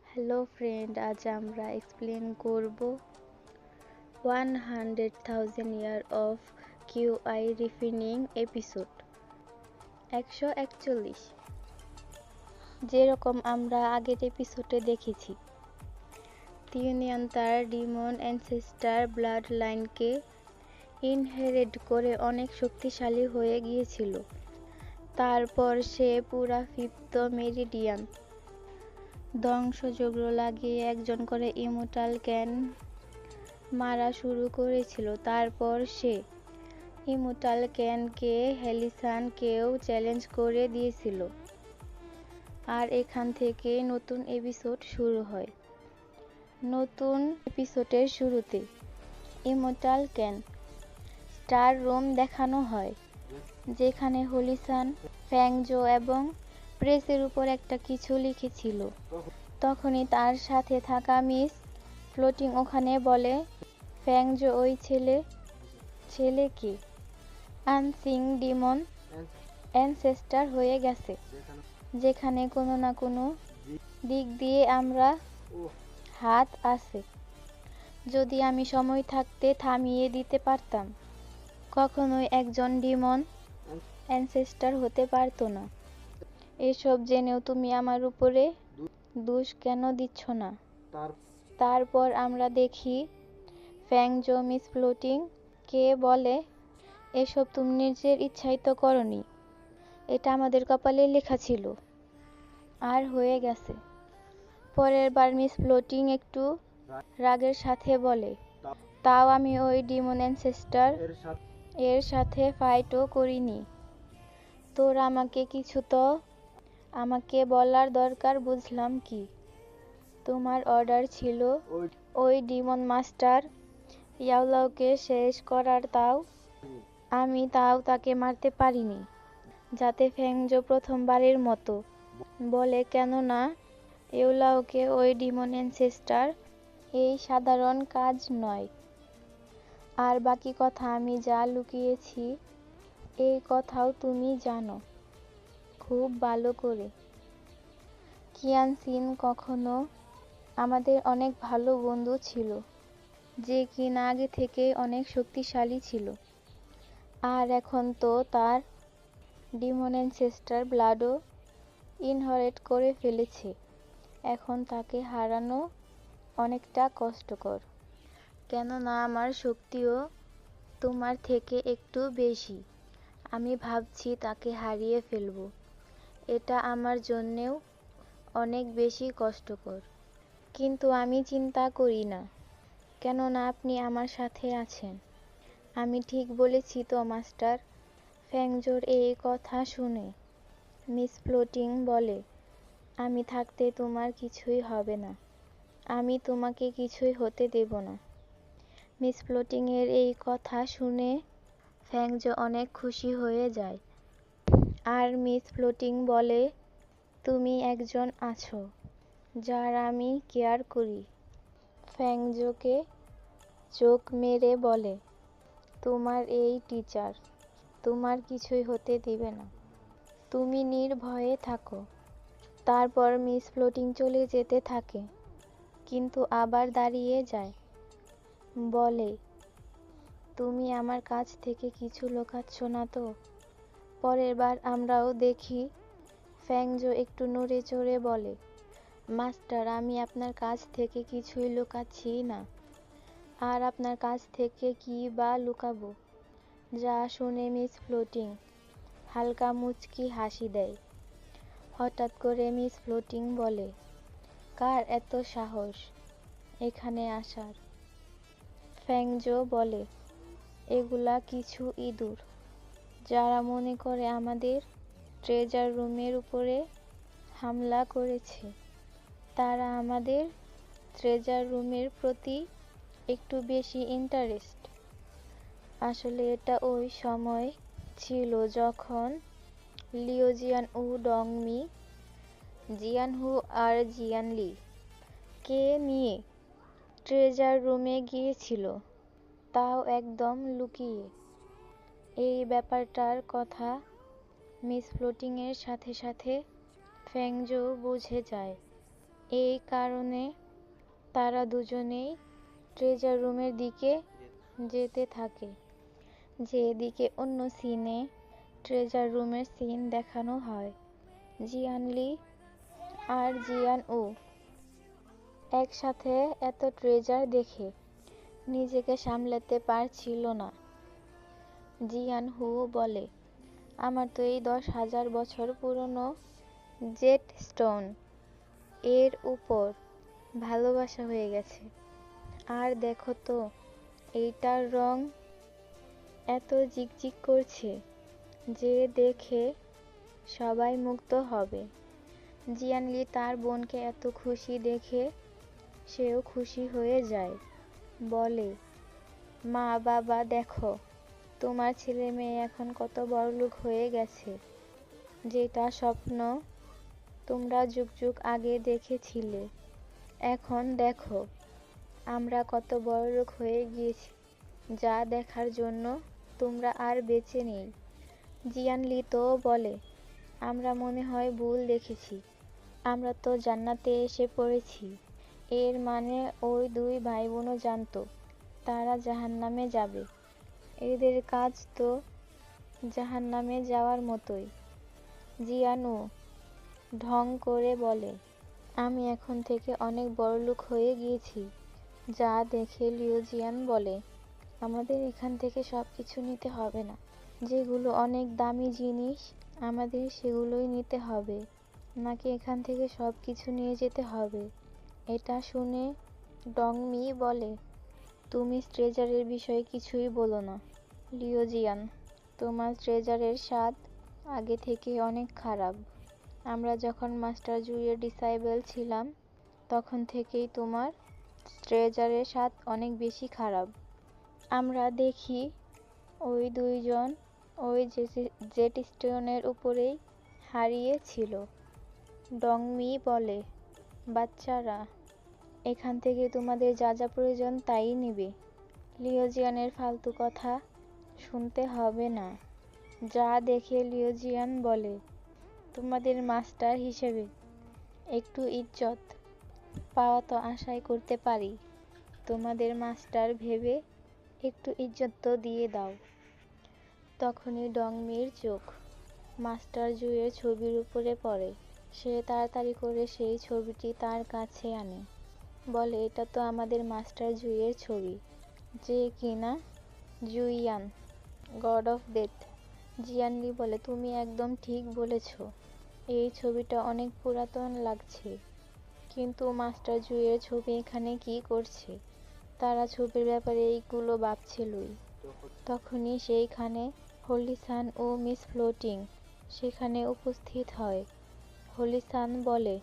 Hello friend, আজ আমরা explain করব 100,000 ইয়ার অফ কিউআই রিফিনিং এপিসোড 141। যেরকম আমরা আগের এপিসোডে দেখেছি, তিউনিয়ান তার ডিমন অ্যানসেস্টার ব্লাড লাইনকে ইনহেরিট করে অনেক শক্তিশালী হয়ে গিয়েছিল। তারপর সে পুরা ফিফথ মেরিডিয়ান ধ্বংসযজ্ঞ লাগিয়ে একজন করে ইমোর্টাল ক্যান মারা শুরু করেছিল। তারপর সে ইমোর্টাল ক্যানকে হেলিসানকেও চ্যালেঞ্জ করে দিয়েছিল। আর এখান থেকে নতুন এপিসোড শুরু হয়। নতুন এপিসোডের শুরুতে ইমোর্টাল ক্যান স্টার রুম দেখানো হয়, যেখানে হলিসান ফ্যাংজো এবং প্রেসের উপর একটা কিছু লিখেছিল। তখনই তার সাথে থাকা মিস ফ্লোটিং ওখানে বলে, ফ্যাংজো ওই ছেলে কি আনসিং ডিমন অ্যানসেস্টার হয়ে গেছে, যেখানে কোনো না কোনো দিক দিয়ে আমরা হাত আছে। যদি আমি সময় থাকতে থামিয়ে দিতে পারতাম, কখনোই একজন ডিমন অ্যানসেস্টার হতে পারতো না। এসব জেনেও তুমি আমার উপরে দোষ কেন দিচ্ছ না? তারপর আমরা দেখি ফ্যাংজো মিস ফ্লোটিং কে বলে, এসব তুমি নিজের ইচ্ছাই তো করনি, এটা আমাদের কপালে লেখা ছিল আর হয়ে গেছে। পরের বার মিস ফ্লোটিং একটু রাগের সাথে বলে, তাও আমি ওই ডিমন অ্যানসেস্টার এর সাথে ফাইটও করিনি। তোর আমাকে বলার দরকার বুঝলাম কি? তোমার অর্ডার ছিল ওই ডিমন মাস্টার ইয়াওলাওকে শেষ করার, আমি তাকে মারতে পারিনি, যাতে ফ্যাংজো প্রথমবারের মতো বলে, কেননা ইয়াওলাওকে ওই ডিমন অ্যানসেস্টার এই সাধারণ কাজ নয়। আর বাকি কথা আমি যা লুকিয়েছি এই কথাও তুমি জানো খুব ভালো করে। কিয়ান সিন কখনো আমাদের অনেক ভালো বন্ধু ছিল, যে কিনা আগে থেকে অনেক শক্তিশালী ছিল, আর এখন তো তার ডিমন অ্যানসেস্টার ব্লাডও ইনহেরিট করে ফেলেছে। এখন তাকে হারানো অনেকটা কষ্টকর, কেননা আমার শক্তিও তোমার থেকে একটু বেশি। আমি ভাবছি তাকে হারিয়ে ফেলব, এটা আমার জন্যেও অনেক বেশি কষ্টকর। কিন্তু আমি চিন্তা করি না, কেননা আপনি আমার সাথে আছেন। আমি ঠিক বলেছি তো মাস্টার? ফ্যাংজোর এই কথা শুনে মিস ফ্লোটিং বলে, আমি থাকতে তোমার কিছুই হবে না, আমি তোমাকে কিছুই হতে দেব না। মিস ফ্লোটিং এর এই কথা শুনে ফ্যাংজো অনেক খুশি হয়ে যায়। আর মিস ফ্লোটিং বলে, তুমি একজন আছো যার আমি কেয়ার করি। ফ্যাংজোকে চোখ মেরে বলে, তোমার এই টিচার তোমার কিছুই হতে দিবে না, তুমি নির্ভয়ে থাকো। তারপর মিস ফ্লোটিং চলে যেতে থাকে, কিন্তু আবার দাঁড়িয়ে যায়, বলে, তুমি আমার কাছ থেকে কিছু লুকাচ্ছ না তো? পরের বার আমরাও দেখি ফ্যাংজো একটু নড়ে চড়ে বলে, মাস্টার, আমি আপনার কাছ থেকে কিছুই লুকাচ্ছি না। আর আপনার কাছ থেকে কি বা লুকাবো? যা শুনে মিস ফ্লোটিং হালকা মুচকি হাসি দেয়। হঠাৎ করে মিস ফ্লোটিং বলে, কার এত সাহস এখানে আসার? ফ্যাংজো বলে, এগুলা কিছু ইঁদুর, যারা মনে করে আমাদের ট্রেজার রুমের উপরে হামলা করেছে। তারা আমাদের ট্রেজার রুমের প্রতি একটু বেশি ইন্টারেস্ট। আসলে এটা ওই সময় ছিল যখন লিও জিয়ানউ ডংমি, জিয়ানহু আর জিয়ানলি কে নিয়ে ট্রেজার রুমে গিয়েছিল, তাও একদম লুকিয়ে। এই ব্যাপারটার কথা মিস ফ্লোটিং এর সাথে সাথে ফ্যাংজো বুঝে যায়। এই কারণে তারা দুজনেই ট্রেজার রুমের দিকে যেতে থাকে, যেদিকে অন্য সিনে ট্রেজার রুমের সিন দেখানো হয়। জিয়ানলি আর জিয়ান-উ একসাথে এত ট্রেজার দেখে নিজেকে সামলাতে পারছিল না। জিয়ান-হু বলে, আমার তো এই 10,000 বছর পুরনো জেড স্টোন এর উপর ভালোবাসা হয়ে গেছে। আর দেখো তো, এইটার রং এত জিকজিক করছে যে দেখে সবাই মুগ্ধ হবে। জিয়ানলি তার বোনকে এত খুশি দেখে সেও খুশি হয়ে যায়। বলে, মা বাবা দেখো, তোমার ছেলে মেয়ে এখন কত বড়লোক হয়ে গেছে। যেটা স্বপ্ন তোমরা যুগ যুগ আগে দেখেছিলে, এখন দেখো আমরা কত বড়লোক হয়ে গিয়েছি, যা দেখার জন্য তোমরা আর বেঁচে নেই। জিয়ানলি তো বলে, আমরা মনে হয় ভুল দেখেছি, আমরা তো জান্নাতে এসে পড়েছি। এর মানে ওই দুই ভাই বোনও জানতো তারা জাহান্নামে যাবে। এদের কাজ তো জাহান্নামে যাওয়ার মতোই। জিয়ান-উ ঢং করে বলে, আমি এখন থেকে অনেক বড়লোক হয়ে গিয়েছি। যা দেখে লিউজিয়ান বলে, আমাদের এখান থেকে সবকিছু নিতে হবে না। যেগুলো অনেক দামি জিনিস আমাদের সেগুলোই নিতে হবে, নাকি এখান থেকে সবকিছু নিয়ে যেতে হবে। এটা শুনে ডংমি বলে, তুমি ট্রেজারের বিষয়ে কিছুই বলো না। লিউজিয়ান, তোমার ট্রেজারের স্বাদ আগে থেকে অনেক খারাপ। আমরা যখন মাস্টার জুইয়ের ডিসাইবল ছিলাম তখন থেকেই তোমার ট্রেজারের স্বাদ অনেক বেশি খারাপ। আমরা দেখি ওই দুইজন ওই জেট স্টোনের উপরেই হারিয়েছিল। ডংমি বলে, বাচ্চারা, এখান থেকে তোমাদের যা যা প্রয়োজন তাই নিবে। লিউজিয়ানের ফালতু কথা শুনতে হবে না। যা দেখে লিউজিয়ান বলে, তোমাদের মাস্টার হিসেবে একটু ইজ্জত পাওয়া তো আশাই করতে পারি। তোমাদের মাস্টার ভেবে একটু ইজ্জত তো দিয়ে দাও। তখনই ডংমির চোখ মাস্টার জুইয়ের ছবির উপরে পড়ে। সে তাড়াতাড়ি করে সেই ছবিটি তার কাছে আনে। বলে, এটা তো আমাদের মাস্টার জুইয়ের ছবি, যে কিনা জুইয়ান, গড অফ ডেথ। জিয়ানলি বলে, তুমি একদম ঠিক বলেছ, এই ছবিটা অনেক পুরাতন লাগছে। কিন্তু মাস্টার জুইয়ের ছবি এখানে কি করছে? তারা ছবির ব্যাপারে এইগুলো ভাবছিলই। তখনই সেইখানে হলিসান ও মিস ফ্লোটিং সেখানে উপস্থিত হয়। হলিসান বলে,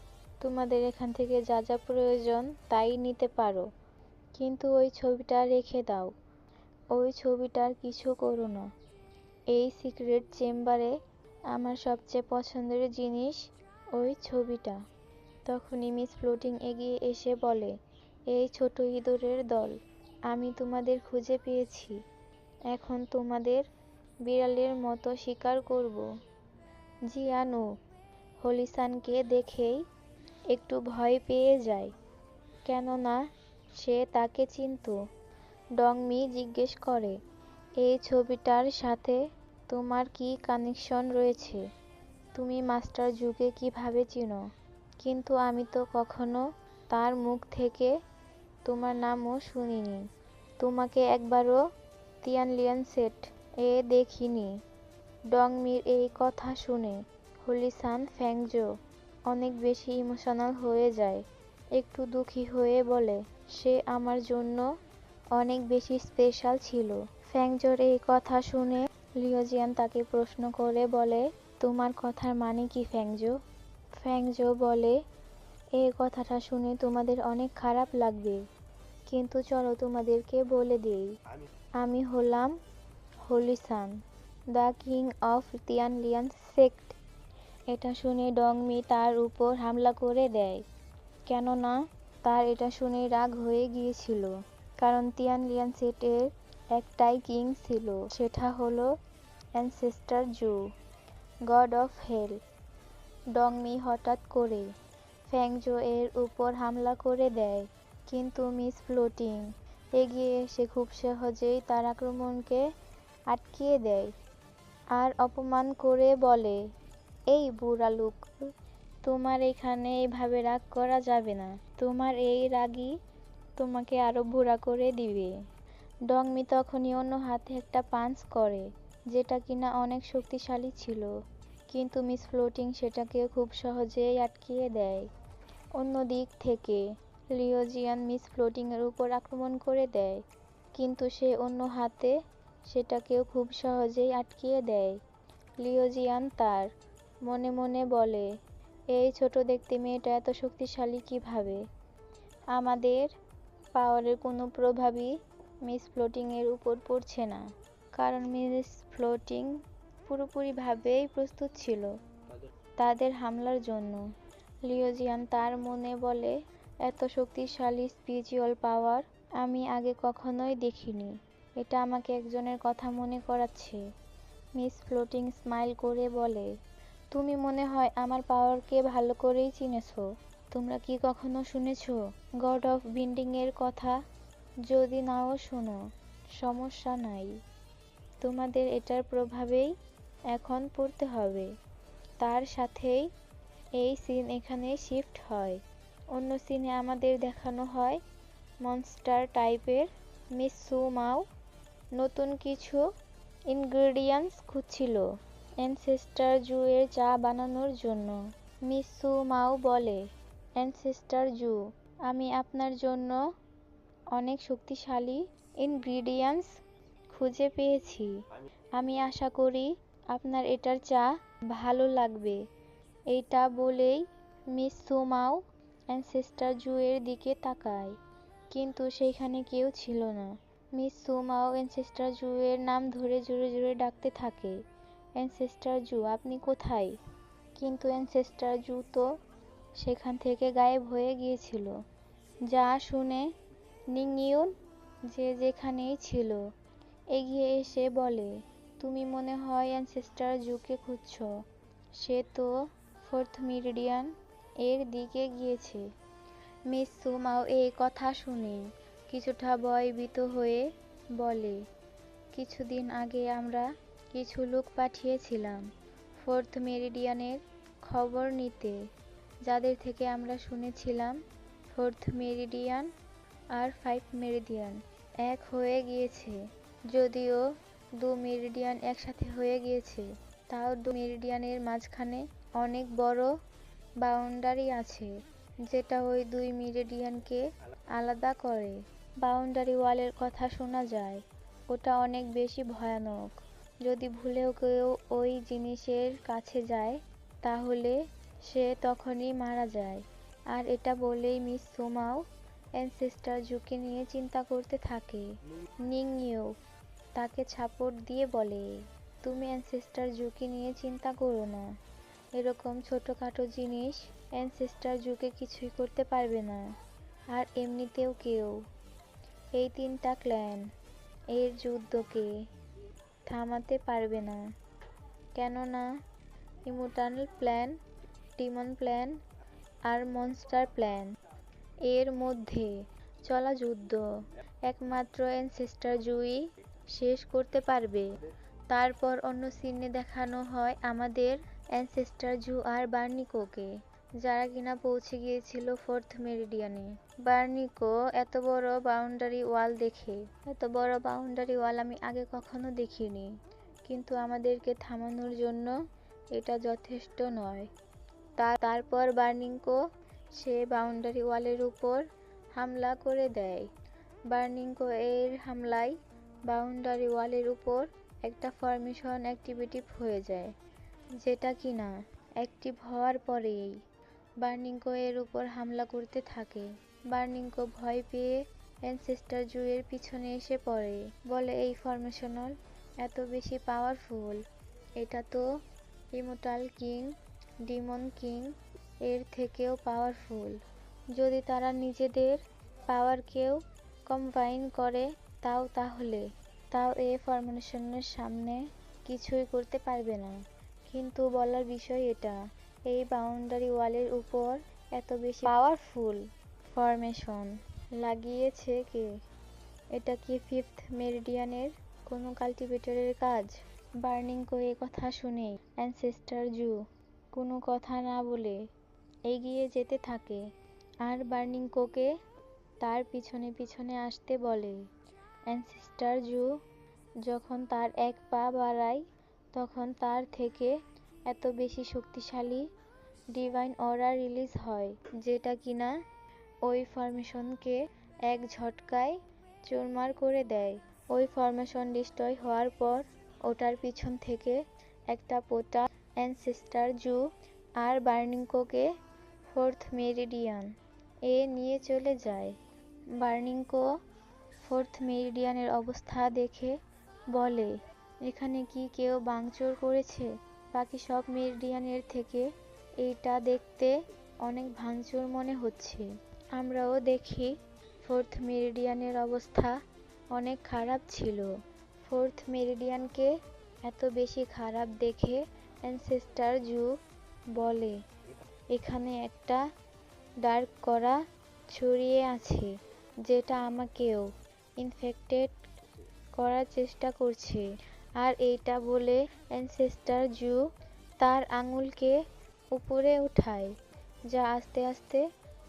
তোমাদের এখান থেকে যা যা প্রয়োজন তাই নিতে পারো, কিন্তু ওই ছবিটা রেখে দাও। ওই ছবিটার কিছু করো না। এই সিক্রেট চেম্বারে আমার সবচেয়ে পছন্দের জিনিস ওই ছবিটা। তখনই মিস ফ্লোটিং এগিয়ে এসে বলে, এই ছোট ইঁদুরের দল, আমি তোমাদের খুঁজে পেয়েছি। এখন তোমাদের বিড়ালের মতো শিকার করব। জিয়ান-উ হলিসানকে দেখেই একটু ভয় পেয়ে যায়, কেননা সে তাকে চিনত। ডংমি জিজ্ঞেস করে, এই ছবিটার সাথে তোমার কি কানেকশন রয়েছে? তুমি মাস্টার জুকে কিভাবে চিনো? কিন্তু আমি তো কখনো তার মুখ থেকে তোমার নামও শুনিনি। তোমাকে একবারও তিয়ানলিয়ান সেট এ দেখিনি। ডংমির এই কথা শুনে হলিসান ফ্যাংজো অনেক বেশি ইমোশনাল হয়ে যায়। একটু দুঃখী হয়ে বলে, সে আমার জন্য অনেক বেশি স্পেশাল ছিল। ফ্যাংজোর এই কথা শুনে লিউজিয়ান তাকে প্রশ্ন করে বলে, তোমার কথার মানে কি ফ্যাংজো? ফ্যাংজো বলে, এই কথাটা শুনে তোমাদের অনেক খারাপ লাগবে, কিন্তু চলো তোমাদেরকে বলে দেই, আমি হলাম হলিসান, দ্য কিং অফ তিয়ানলিয়ান সেক্ট। এটা শুনে ডংমি তার উপর হামলা করে দেয়, কেননা তার এটা শুনে রাগ হয়ে গিয়েছিল। কারণ তিয়ানলিয়ান সেটের একটাই কিং ছিল, সেটা হলো ancestor Zu, god of hell. ডংমি হঠাৎ করে ফ্যাংজো এর উপর হামলা করে দেয়, কিন্তু মিস ফ্লোটিং এগিয়ে এসে খুব সহজেই তার আক্রমণকে আটকিয়ে দেয় আর অপমান করে বলে, এই বুড়া লোক, তোমার এখানে এভাবে রাগ করা যাবে না। তোমার এই রাগই তোমাকে আরো বুড়া করে দিবে। ডংমি তখনই অন্য হাতে একটা পাঞ্চ করে, যেটা কিনা অনেক শক্তিশালী ছিল, কিন্তু মিস ফ্লোটিং সেটাকে খুব সহজেই আটকিয়ে দেয়। অন্য দিক থেকে লিওজিয়ান মিস ফ্লোটিং এর উপর আক্রমণ করে দেয়, কিন্তু সে অন্য হাতে সেটাকেও খুব সহজেই আটকিয়ে দেয়। লিওজিয়ান তার মনে মনে বলে, এই ছোট দেখতে মেয়েটা এত শক্তিশালী কিভাবে? আমাদের পাওয়ারের কোনো প্রভাবই মিস ফ্লোটিং এর উপর পড়ছে না, কারণ মিস ফ্লোটিং পুরোপুরিভাবেই প্রস্তুত ছিল তাদের হামলার জন্য। লিওজিয়ান তার মনে বলে, এত শক্তিশালী স্পিরিচুয়াল পাওয়ার আমি আগে কখনোই দেখিনি। এটা আমাকে একজনের কথা মনে করাচ্ছে। মিস ফ্লোটিং স্মাইল করে বলে, তুমি মনে হয় আমার পাওয়ারকে ভালো করেই চিনেছো। তোমরা কি কখনো শুনেছো গড অফ বিন্ডিং এর কথা? যদি নাও শোনো, সমস্যা নাই, তোমাদের এটার প্রভাবেই এখন পড়তে হবে। তার সাথেই এই সিন এখানে শিফট হয়। অন্য সিনে আমাদের দেখানো হয় মনস্টার টাইপের মিস সু মাও নতুন কিছু ইনগ্রেডিয়েন্টস খুঁজছিল অ্যানসেস্টার জু এর চা বানানোর জন্য। মিস সু মাও বলে, অ্যানসেস্টার জু, আমি আপনার জন্য অনেক শক্তিশালী ইনগ্রিডিয়েন্টস খুঁজে পেয়েছি। আমি আশা করি আপনার এটার চা ভালো লাগবে। এইটা বলেই মিস সু মাও অ্যানসেস্টার জু এর দিকে তাকায়, কিন্তু সেইখানে কেউ ছিল না। মিস সু মাও অ্যানসেস্টার জু এর নাম ধরে জোরে জোরে ডাকতে থাকে, অ্যানসেস্টার জু, আপনি কোথায়? কিন্তু অ্যানসেস্টার জু তো সেখান থেকে গায়েব হয়ে গিয়েছিল। যা শুনে নিংইউন, যে যেখানেই ছিল, এগিয়ে এসে বলে, তুমি মনে হয় অ্যানসেস্টার জুকে খুঁজছো। সে তো ফোর্থ মেরিডিয়ান এর দিকে গিয়েছে। মিস সু মাও এই কথা শুনে কিছুটা ভয়ভীত হয়ে বলে, কিছুদিন আগে আমরা কিছু লোক পাঠিয়েছিলাম ফোর্থ মেরিডিয়ানের খবর নিতে, যাদের থেকে আমরা শুনেছিলাম ফোর্থ মেরিডিয়ান আর 5 মেরিডিয়ান এক হয়ে গিয়েছে। যদিও 2 মেরিডিয়ান একসাথে হয়ে গিয়েছে, তাও 2 মেরিডিয়ানের মাঝখানে অনেক বড় বাউন্ডারি আছে, যেটা ওই 2 মেরিডিয়ানকে আলাদা করে। বাউন্ডারি ওয়ালের কথা শোনা যায়, ওটা অনেক বেশি ভয়ানক। যদি ভুলেও কেউ ওই জিনিসের কাছে যায়, তাহলে সে তখনই মারা যায়। আর এটা বলেই মিস সু মাও অ্যানসেস্টার জুকে নিয়ে চিন্তা করতে থাকে। নিংইউ তাকে সাপোর্ট দিয়ে বলে, তুমি অ্যানসেস্টার জুকে নিয়ে চিন্তা করো না, এরকম ছোটখাটো জিনিস অ্যানসেস্টার জুকে কিছুই করতে পারবে না। আর এমনিতেও কেউ এই 3টা ক্ল্যান এর যুদ্ধকে থামাতে পারবে না, কেননা ইমোর্টাল প্ল্যান, ডিমন প্ল্যান আর মনস্টার প্ল্যান এর মধ্যে চলা যুদ্ধ একমাত্র অ্যানসেস্টার জুই শেষ করতে পারবে। তারপর অন্য সিনে দেখানো হয় আমাদের অ্যানসেস্টার জু আর বার্নিকোকে, যারা কিনা পৌঁছে গিয়েছিল ফোর্থ মেরিডিয়ানে। বার্নিকো এত বড় বাউন্ডারি ওয়াল দেখে, এত বড় বাউন্ডারি ওয়াল আমি আগে কখনো দেখিনি, কিন্তু আমাদেরকে থামানোর জন্য এটা যথেষ্ট নয়। তারপর বার্নিকো সে বাউন্ডারি ওয়ালের উপর হামলা করে দেয়। বার্নিকো এর হামলায় বাউন্ডারি ওয়ালের উপর একটা ফরমেশন অ্যাক্টিভেটিভ হয়ে যায়, যেটা কিনা অ্যাক্টিভ হওয়ার পরেই বার্নিকো এর উপর হামলা করতে থাকে। বার্নিকো ভয় পেয়ে অ্যানসেস্টার জু এর পিছনে এসে পড়ে, বলে, এই ফরমেশনাল এত বেশি পাওয়ারফুল, এটা তো ইমোর্টাল কিং, ডিমন কিং এর থেকেও পাওয়ারফুল। যদি তারা নিজেদের পাওয়ারকেও কম্বাইন করে তাও এই ফরমেশনের সামনে কিছুই করতে পারবে না। কিন্তু বলার বিষয় এটা, এই বাউন্ডারি ওয়ালের উপর এত বেশি পাওয়ারফুল ফরমেশন লাগিয়েছে কে? এটা কি ফিফথ মেরিডিয়ানের কোনো কাল্টিভেটরের কাজ? বার্নিংকো এ কথা শুনেই অ্যানসেস্টর জু কোনো কথা না বলে এগিয়ে যেতে থাকে আর বার্নিংকোকে তার পিছনে পিছনে আসতে বলে। অ্যানসেস্টর জু যখন তার এক পা বাড়ায় তখন তার থেকে এত বেশি শক্তিশালী ডিভাইন অরা রিলিজ হয় যেটা কিনা ওই ফরমেশনকে এক ঝটকায় চুরমার করে দেয়। ওই ফরমেশন ডিস্ট্রয় হওয়ার পর ওটার পিছন থেকে একটা পোর্টাল অ্যানসেস্টর জু আর বার্নিংকোকে ফোর্থ মেরিডিয়ান এ নিয়ে চলে যায়। বার্নিংকো ফোর্থ মেরিডিয়ানের অবস্থা দেখে বলে, এখানে কি কেউ ভাঙচুর করেছে? বাকি সব মেরিডিয়ানের থেকে এইটা দেখতে অনেক ভাঙচুর মনে হচ্ছে। আমরাও দেখি ফোর্থ মেরিডিয়ানের অবস্থা অনেক খারাপ ছিল। ফোর্থ মেরিডিয়ানকে এত বেশি খারাপ দেখে অ্যানসেস্টর জু বলে, এখানে একটা ডার্ক করা ছড়িয়ে আছে যেটা আমাকেও ইনফেক্টেড করার চেষ্টা করছে। আর এইটা বলে অ্যানসেস্টর জু তার আঙুলকে উপরে উঠায় যা আস্তে আস্তে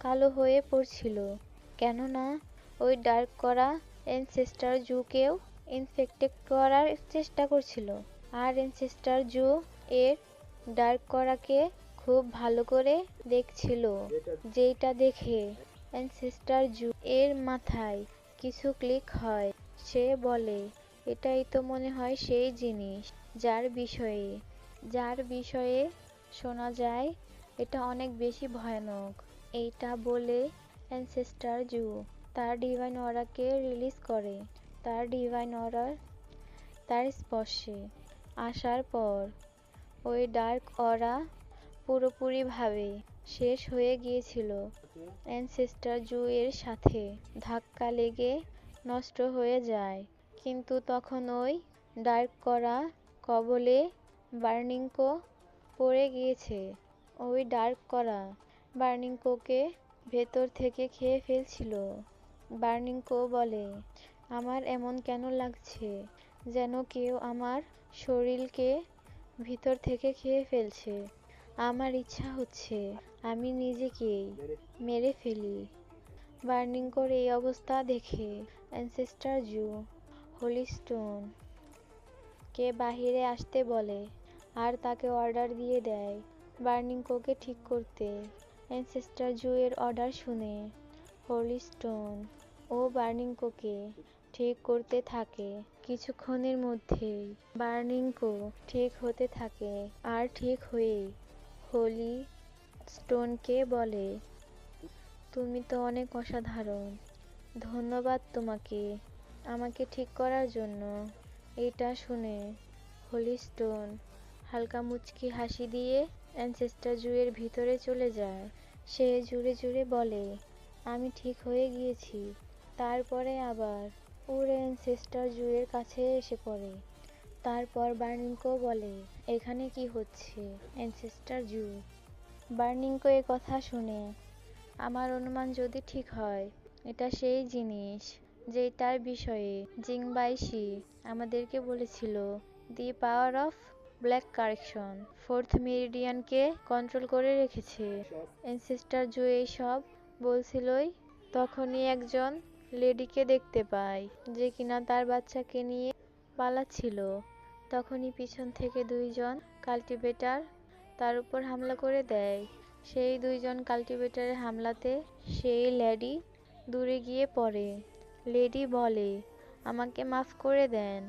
কালো হয়ে পড়ছিল, কেননা ওই ডার্ক করা অ্যানসেস্টর জুকেও ইনফেক্টেড করার চেষ্টা করছিল। আর অ্যানসেস্টর জু এর ডার্ক করাকে খুব ভালো করে দেখছিল, যেটা দেখে অ্যানসেস্টর জু এর মাথায় কিছু ক্লিক হয়। সে বলে, এটাই তো মনে হয় সেই জিনিস যার বিষয়ে শোনা যায় এটা অনেক বেশি ভয়ানক। এইটা বলে অ্যানসেস্টর জু তার ডিভাইন অরাকে রিলিজ করে। তার ডিভাইন অরার তার স্পর্শে আসার পর ওই ডার্ক অরা পুরোপুরিভাবে শেষ হয়ে গিয়েছিল। অ্যানসেস্টর জু এর সাথে ধাক্কা লেগে নষ্ট হয়ে যায়। কিন্তু তখন ওই ডার্ক করা কবলে বার্নিংকো পড়ে গিয়েছে। ওই ডার্ক করা বার্নিংকোকে ভেতর থেকে খেয়ে ফেলছিল। বার্নিংকো বলে, আমার এমন কেন লাগছে যেন কেউ আমার শরীরকে ভিতর থেকে খেয়ে ফেলছে। আমার ইচ্ছা হচ্ছে আমি নিজেকেই মেরে ফেলি। বার্নিংকোর এই অবস্থা দেখে অ্যানসেস্টর জু হোলি স্টোন কে বাহিরে আসতে বলে আর তাকে অর্ডার দিয়ে দেয় বার্নিংকোকে ঠিক করতে। অ্যানসেস্টর জু এর অর্ডার শুনে হোলি স্টোন ও বার্নিংকোকে ঠিক করতে থাকে। কিছুক্ষণের মধ্যেই বার্নিংকো ঠিক হতে থাকে আর ঠিক হয়ে হোলি স্টোনকে বলে, তুমি তো অনেক অসাধারণ, ধন্যবাদ তোমাকে আমাকে ঠিক করার জন্য। এইটা শুনে হোলি স্টোন হালকা মুচকি হাসি দিয়ে অ্যানসেস্টর জু এর ভিতরে চলে যায়। সে জুড়ে জুড়ে বলে, আমি ঠিক হয়ে গিয়েছি। তারপরে আবার উড়ে অ্যানসেস্টর জু এর কাছে এসে পড়ে। তারপর বার্নিংকো বলে, এখানে কি হচ্ছে অ্যানসেস্টর জু? বার্নিংকো এ কথা শুনে, আমার অনুমান যদি ঠিক হয় এটা সেই জিনিস যেটার বিষয়ে জিংবাইশি আমাদেরকে বলেছিল, the power of black correction fourth মেরিডিয়ানকে কন্ট্রোল করে রেখেছে। অ্যানসেস্টর জু এইসব বলছিলই তখনই একজন লেডিকে দেখতে পায় যে কিনা তার বাচ্চাকে নিয়ে পালাচ্ছিল। তখনই পিছন থেকে দুইজন কাল্টিভেটর তার উপর হামলা করে দেয়। সেই দুইজন কাল্টিভেটরের হামলাতে সেই লেডি দূরে গিয়ে পড়ে। লেডি বলে, আমাকে মাফ করে দেন,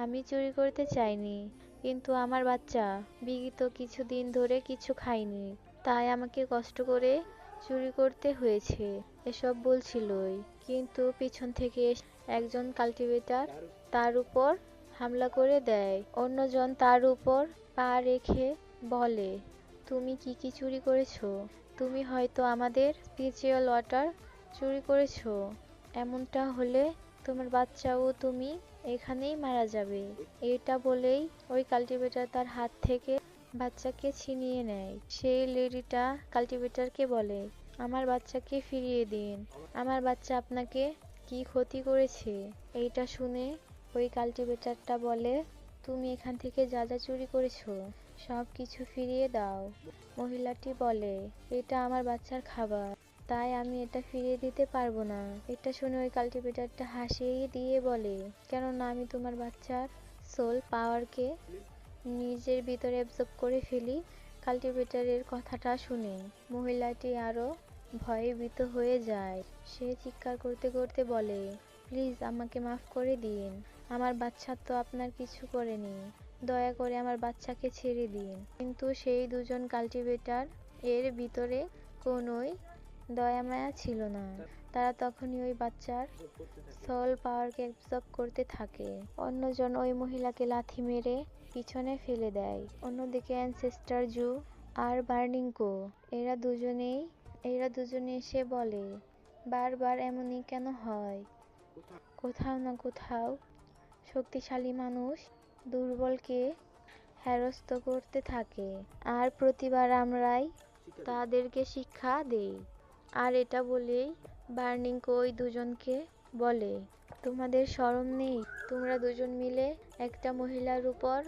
আমি চুরি করতে চাইনি, কিন্তু আমার বাচ্চা বিগত কিছুদিন ধরে কিছু খায়নি, তাই আমাকে কষ্ট করে চুরি করতে হয়েছে। এসব বলছিলই, কিন্তু পিছন থেকে একজন কাল্টিভেটর তার উপর হামলা করে দেয়। অন্যজন তার উপর পা রেখে বলে, তুমি কি কি চুরি করেছো? তুমি হয়তো আমাদের স্পিরিচুয়াল ওয়াটার চুরি করেছো। এমনটা হলে তোমার বাচ্চা ও তুমি এখানেই মারা যাবে। এটা বলেই ওই কাল্টিভেটর তার হাত থেকে বাচ্চাকে ছিনিয়ে নেয়। সেই লেডিটা কাল্টিভেটরকে বলে, আমার বাচ্চাকে ফিরিয়ে দিন, আমার বাচ্চা আপনাকে কি ক্ষতি করেছে? এইটা শুনে ওই কাল্টিভেটরটা বলে, তুমি এখান থেকে যা যা চুরি করেছো সব কিছু ফিরিয়ে দাও। মহিলাটি বলে, এটা আমার বাচ্চার খাবার, তাই আমি এটা ফিরিয়ে দিতে পারবো না। এটা শুনে ওই কাল্টিভেটরটা হাসিয়ে দিয়ে বলে, কেননা আমি তোমার বাচ্চার সোল পাওয়ারকে নিজের ভিতরে অ্যাবজর্ব করে ফেলি। কাল্টিভেটরের কথাটা শুনে মহিলাটি আরো ভয়ে ভীত হয়ে যায়। সে চিৎকার করতে করতে বলে, প্লিজ আমাকে মাফ করে দিন, আমার বাচ্চা তো আপনার কিছু করেনি, দয়া করে আমার বাচ্চাকে ছেড়ে দিন। কিন্তু সেই দুজন কাল্টিভেটর এর ভিতরে কোনোই দয়া মায়া ছিল না। তারা তখনই ওই বাচ্চার সোল পাওয়ারকে অ্যাবজর্ব করতে থাকে। অন্যজন ওই মহিলাকে লাথি মেরে পিছনে ফেলে দেয়। অন্যদিকে অ্যানসেস্টর জু আর বার্নিংকো এরা দুজনে এসে বলে, বারবার এমনই কেন হয়? কোথাও না কোথাও শক্তিশালী মানুষ দুর্বলকে হেনস্থ করতে থাকে, আর প্রতিবার আমরাই তাদেরকে শিক্ষা দেই। আর এটা বলেই বার্নিংকো ওই দুজনকে বলে, তোমাদের শরম নেই? তোমরা দুজন মিলে একটা মহিলার উপর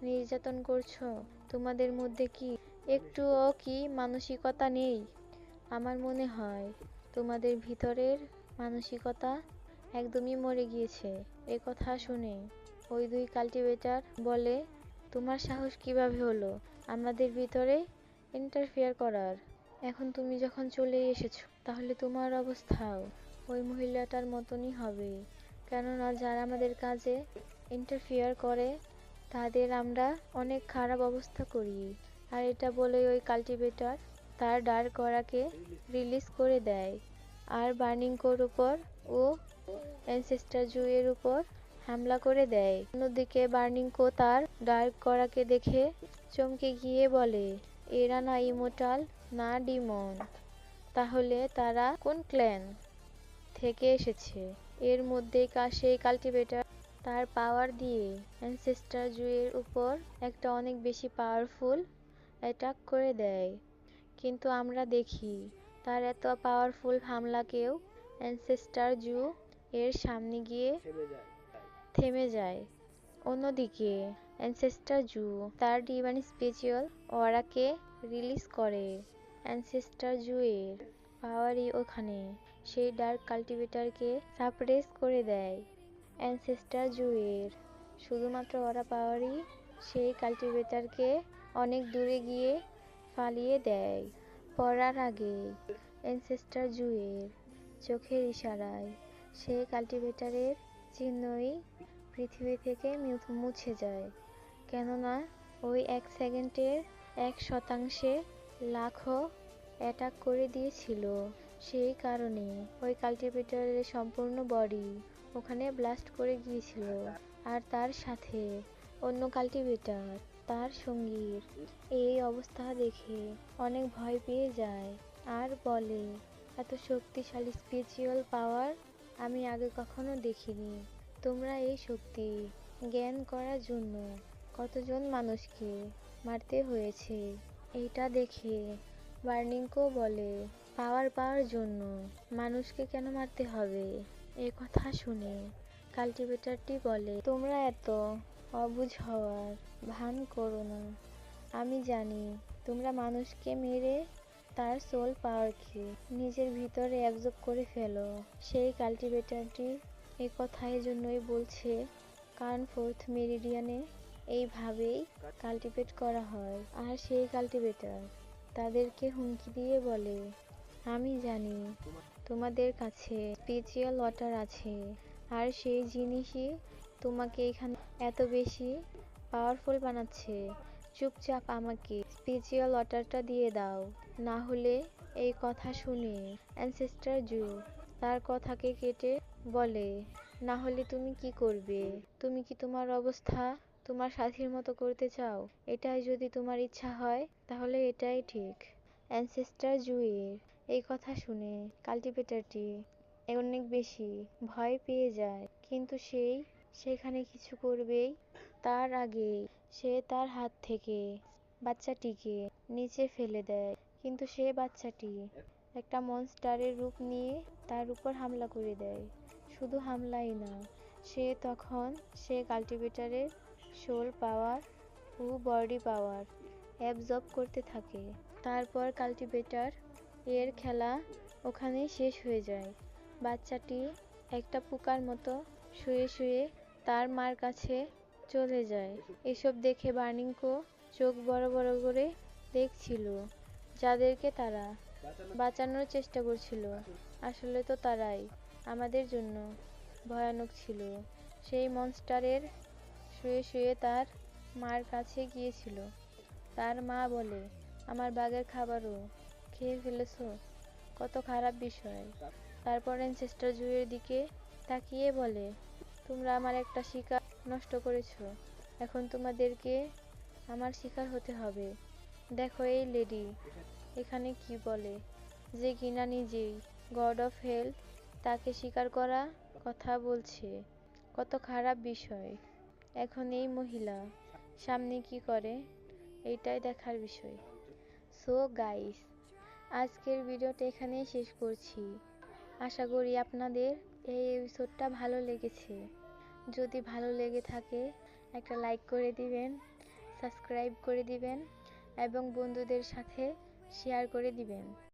নির্যাতন করছো। তোমাদের মধ্যে কি একটুও কি মানসিকতা নেই? আমার মনে হয় তোমাদের ভিতরের মানসিকতা একদমই মরে গিয়েছে। এ কথা শুনে ওই দুই কাল্টিভেটর বলে, তোমার সাহস কিভাবে হলো আমাদের ভিতরে ইন্টারফেয়ার করার? এখন তুমি যখন চলে এসেছো তাহলে তোমার অবস্থাও ওই মহিলাটার মতনই হবে। কেননা যারা আমাদের কাজে ইন্টারফেয়ার করে তাদের আমরা অনেক খারাপ অবস্থা করি। আর এটা বলে ওই কাল্টিভেটর তার ডার্ক অরাকে রিলিজ করে দেয় আর বার্নিংকোর উপর ও অ্যানসেস্টর জু এর উপর হামলা করে দেয়। অন্যদিকে বার্নিংকো তার ডার্ক অরাকে দেখে চমকে গিয়ে বলে, এরা না ইমোর্টাল না ডিমন, তাহলে তারা কোন ক্ল্যান থেকে এসেছে? এর মধ্যেই সেই কাল্টিভেটর তার পাওয়ার দিয়ে অ্যানসেস্টর জু এর উপর একটা অনেক বেশি পাওয়ারফুল অ্যাটাক করে দেয়। কিন্তু আমরা দেখি তার এত পাওয়ারফুল হামলাকেও অ্যানসেস্টর জু এর সামনে গিয়ে থেমে যায়। অন্যদিকে অ্যানসেস্টর জু তার ডিভাইন স্পেশাল অরাকে রিলিজ করে। অ্যানসেস্টর জু এর পাওয়ারই ওখানে সেই ডার্ক কাল্টিভেটরকে সাপ্রেস করে দেয়। অ্যানসেস্টর জু এর শুধুমাত্র অরা পাওয়ারই সেই কাল্টিভেটরকে অনেক দূরে গিয়ে ফালিয়ে দেয়। পড়ার আগে অ্যানসেস্টর জু এর চোখের ইশারায় সেই কাল্টিভেটরের চিহ্নই পৃথিবী থেকে মুছে যায়। কেননা ওই 1 সেকেন্ডের 1% লাখো অ্যাটাক করে দিয়েছিল। সেই কারণে ওই কাল্টিভেটরের সম্পূর্ণ বডি ওখানে ব্লাস্ট করে গিয়েছিল। আর তার সাথে অন্য কাল্টিভেটর তার সঙ্গীর এই অবস্থা দেখে অনেক ভয় পেয়ে যায় আর বলে, এত শক্তিশালী স্পিরিচুয়াল পাওয়ার আমি আগে কখনো দেখিনি। তোমরা এই শক্তি জ্ঞান করার জন্য কতজন মানুষকে মারতে হয়েছে? এইটা দেখে বার্নিংকো বলে, পাওয়ার জন্য মানুষকে কেন মারতে হবে? এ কথা শুনে কাল্টিভেটরটি বলে, তোমরা এত অবুঝ হওয়ার ভান করো না। আমি জানি তোমরা মানুষকে মেরে তার সোল পাওয়ারকে নিজের ভিতরে অ্যাবজর্ব করে ফেলো। সেই কাল্টিভেটরটি এ কথা এজন্যই বলছে কারণ 4th মেরিডিয়ানে এইভাবেই কাল্টিভেট করা হয়। আর সেই কাল্টিভেটর তাদেরকে হুমকি দিয়ে বলে, আমি জানি তোমাদের কাছে স্পিরিচুয়াল ওয়াটার আছে, আর সেই জিনিসই তোমাকে এখানে এত বেশি পাওয়ারফুল বানাচ্ছে। চুপচাপ আমাকে স্পিরিচুয়াল ওয়াটারটা দিয়ে দাও, না হলে। এই কথা শুনে অ্যানসেস্টর জু তার কথাকে কেটে বলে, না হলে তুমি কি করবে? তুমি কি তোমার অবস্থা তোমার সাথীর মতো করতে চাও? এটাই যদি তোমার ইচ্ছা হয় তাহলে এটাই ঠিক। অ্যানসেস্টর জু এর এই কথা শুনে কাল্টিভেটরটি অনেক বেশি ভয় পেয়ে যায়, কিন্তু সেখানে কিছু করবেই তার আগেই সে তার হাত থেকে বাচ্চাটিকে নিচে ফেলে দেয়, কিন্তু সে বাচ্চাটি একটা মনস্টারের রূপ নিয়ে তার উপর হামলা করে দেয়। শুধু হামলাই না, সে কাল্টিভেটরের সোল পাওয়ার ও বডি পাওয়ার অ্যাবজর্ব করতে থাকে। তারপর কাল্টিভেটর এর খেলা ওখানেই শেষ হয়ে যায়। বাচ্চাটি একটা পোকার মতো শুয়ে শুয়ে তার মার কাছে চলে যায়। এসব দেখে বার্নিংকো চোখ বড় বড় করে দেখছিল, যাদেরকে তারা বাঁচানোর চেষ্টা করছিল। আসলে তো তারাই আমাদের জন্য ভয়ানক ছিল। সেই মনস্টারের শুয়ে শুয়ে তার মার কাছে গিয়েছিল। তার মা বলে, আমার বাঘের খাবারও খেয়ে ফেলেছো, কত খারাপ বিষয়। তারপর অ্যানসেস্টর জুয়ের দিকে তাকিয়ে বলে, তোমরা আমার একটা শিকার নষ্ট করেছো, এখন তোমাদেরকে আমার শিকার হতে হবে। দেখো এই লেডি এখানে কি বলে, যে কিনা নিজেই গড অফ হেল, তাকে শিকার করা কথা বলছে, কত খারাপ বিষয়। এখন এই মহিলা সামনে কি করে, এইটাই দেখার বিষয়। সো গাইস, আজকের ভিডিওটা এখানেই শেষ করছি। আশা করি আপনাদের এই এপিসোডটা ভালো লেগেছে। যদি ভালো লেগে থাকে একটা লাইক করে দিবেন, সাবস্ক্রাইব করে দিবেন এবং বন্ধুদের সাথে শেয়ার করে দিবেন।